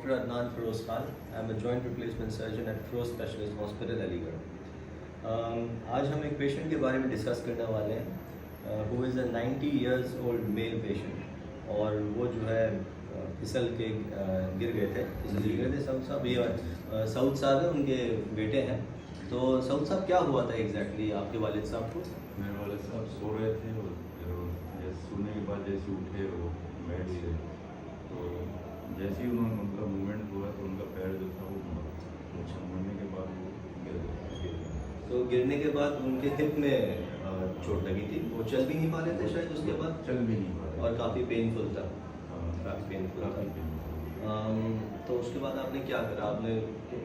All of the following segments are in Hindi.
Dr. Adnan Feroz Khan. I'm a joint replacement surgeon at Feroz Specialist Hospital, Aligarh. आज हम एक पेशेंट के बारे में डिस्कस करने वाले हैं who is a 90 years old male patient और वो जो है फिसल के गिर गए थे. इसलिए गिर गए थे साउथ साहब. ये साउथ साहब है, उनके बेटे हैं. तो साउथ साहब क्या हुआ था एग्जैक्टली आपके वालिद साहब को? मेरे वालिद साहब सो रहे थे और सोने के बाद जैसे उठे वो बेड से, तो जैसे ही उन्होंने उनका मूवमेंट हुआ तो उनका पैर जो था वो मुड़ने के बाद वो गिर गया. तो गिरने के बाद उनके हिप में चोट लगी थी. वो चल भी नहीं पा रहे थे शायद उसके बाद. चल भी नहीं पा रहे और काफ़ी पेनफुल था. काफ़ी पेनफुल था. तो उसके बाद आपने क्या करा? आपने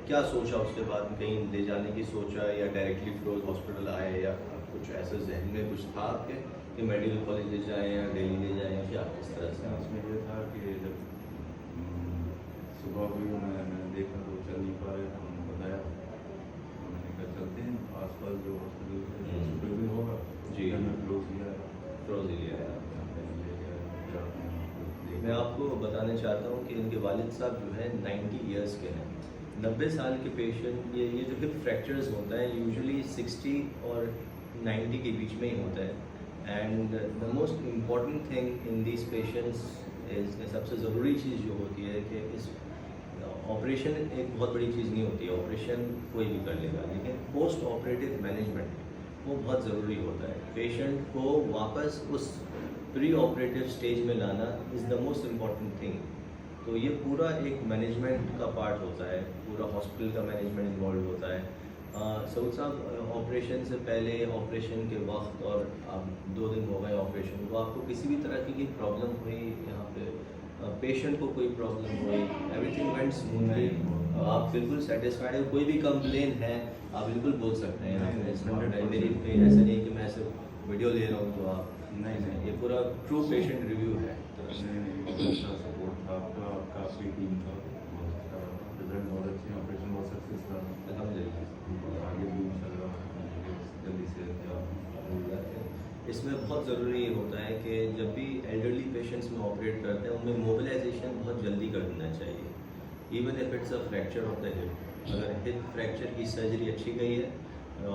क्या सोचा उसके बाद? कहीं ले जाने की सोचा या डायरेक्टली फिरोज हॉस्पिटल आए या कुछ ऐसा जहन में कुछ था आपके कि मेडिकल कॉलेज ले जाएं या दिल्ली ले जाएं या क्या किस तरह से? उसमें ये था कि जब सुबह हुई मैंने देखा तो चल नहीं पा रहे थे. उन्होंने बताया तो मैंने कहा चलते हैं आसपास जो हॉस्पिटल भी होगा जी. मैं फिरोज लिया. मैं आपको बताना चाहता हूँ कि इनके वालिद साहब जो है 90 इयर्स के हैं. 90 साल के पेशेंट ये जो हिप फ्रैक्चर्स होता है यूजुअली 60 और 90 के बीच में ही होता है. And the most important thing in this patients is, सबसे ज़रूरी चीज़ जो होती है कि इस ऑपरेशन एक बहुत बड़ी चीज़ नहीं होती है. ऑपरेशन कोई भी कर लेगा, लेकिन पोस्ट ऑपरेटिव मैनेजमेंट वो बहुत ज़रूरी होता है. पेशेंट को वापस उस प्री ऑपरेटिव स्टेज में लाना is the most important thing. तो ये पूरा एक मैनेजमेंट का पार्ट होता है. पूरा हॉस्पिटल का मैनेजमेंट इन्वॉल्व होता है. सऊद साहब, ऑपरेशन से पहले, ऑपरेशन के वक्त और 2 दिन हो गए ऑपरेशन को, आपको किसी भी तरह की प्रॉब्लम हुई यहाँ पे? पेशेंट को कोई प्रॉब्लम हुई? Everything went smoothly? आप बिल्कुल सेटिस्फाइड है? कोई भी कंप्लेन है आप बिल्कुल बोल सकते हैं. मेरी ऐसा नहीं कि मैं सिर्फ वीडियो ले रहा हूँ तो आप नहीं, ये पूरा ट्रू पेशेंट रिव्यू है. सपोर्ट था आपका, आपकी टीम का रिजल्ट बहुत अच्छे, ऑपरेशन बहुत सक्सेस था. अल्हम्दुलिल्लाह. आगे भी इंशाल्लाह जल्दी से इसमें बहुत ज़रूरी ये होता है कि जब भी एल्डरली पेशेंट्स में ऑपरेट करते हैं उनमें मोबिलाइजेशन बहुत जल्दी कर देना चाहिए. Even if it's a fracture of the hip. अगर हिप फ्रैक्चर की सर्जरी अच्छी गई है,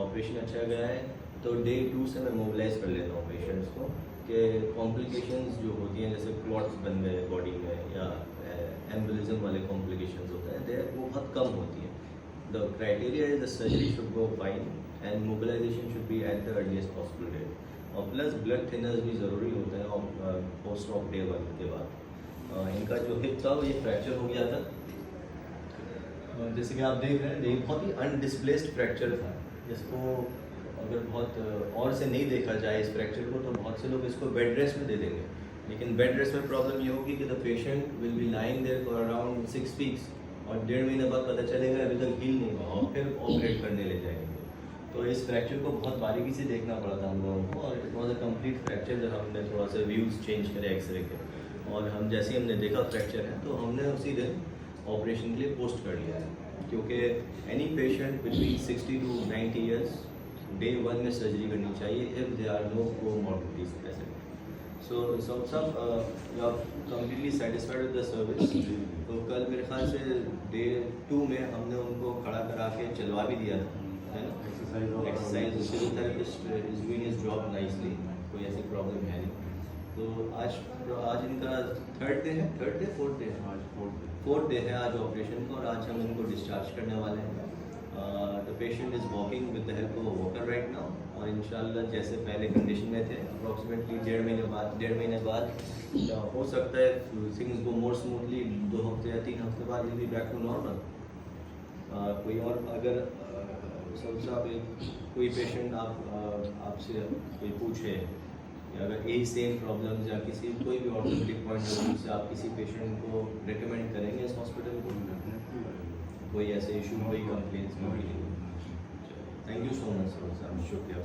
ऑपरेशन अच्छा गया है, तो डे 2 से मैं मोबिलाइज़ कर लेता हूँ पेशेंट्स को कि कॉम्प्लिकेशंस जो होती हैं जैसे क्लॉट्स बन गए बॉडी में या एम्बोलिज्म वाले कॉम्प्लिकेशंस होते हैं वो बहुत कम होती हैं. The criteria is the surgery should go fine and mobilization should be at the earliest possible date. और प्लस ब्लड थिनर्स भी ज़रूरी होते हैं पोस्ट ऑफ डे 1 के बाद. इनका जो हिप था वो ये फ्रैक्चर हो गया था. जैसे कि आप देख रहे हैं, ये बहुत ही अनडिस्प्लेस्ड फ्रैक्चर था जिसको अगर बहुत और से नहीं देखा जाए इस फ्रैक्चर को तो बहुत से लोग इसको बेड रेस्ट में दे देंगे. लेकिन बेड रेस्ट में प्रॉब्लम ये होगी कि the patient will be lying there for around 6 weeks और 1.5 महीने बाद पता चलेगा अभी तक हील नहीं हुआ और फिर ऑपरेट करने ले जाएंगे. तो इस फ्रैक्चर को बहुत बारीकी से देखना पड़ा था हम लोगों को और it was a complete fracture. जब हमने थोड़ा सा व्यूज़ चेंज करे एक्सरे के और हम जैसे ही हमने देखा फ्रैक्चर है तो हमने उसी दिन ऑपरेशन के लिए पोस्ट कर लिया है. क्योंकि any patient between 60 to 90 years day 1 में सर्जरी करनी चाहिए if they are no comorbidities present. So Saud साहब, you are completely satisfied with the service. तो कल मेरे ख्याल से डे 2 में हमने उनको खड़ा करा के चलवा भी दिया था, है ना? Exercise physiotherapist is doing his job nicely. कोई ऐसी प्रॉब्लम है नहीं. तो आज इनका 3rd डे है, 3rd डे 4th डे है? आज 4th डे है आज ऑपरेशन को और आज हम इनको डिस्चार्ज करने वाले हैं. The patient is walking with the help of a walker right now और इंशाल्लाह जैसे पहले कंडीशन में थे अप्रॉक्सीमेटली 1.5 महीने बाद हो सकता है थिंग्स गो मोर स्मूथली. 2 हफ्ते या 3 हफ्ते बाद will be back to normal. कोई और अगर साहब कोई पेशेंट आपसे कोई पूछे या अगर यही सेम प्रॉब्लम्स या किसी कोई भी ऑर्थोपेडिक पॉइंट ऑफ व्यू से आप किसी पेशेंट को रिकमेंड करेंगे इस हॉस्पिटल को? कोई ऐसे इशू, कोई complaints? Thank you so much sir. शुक्रिया.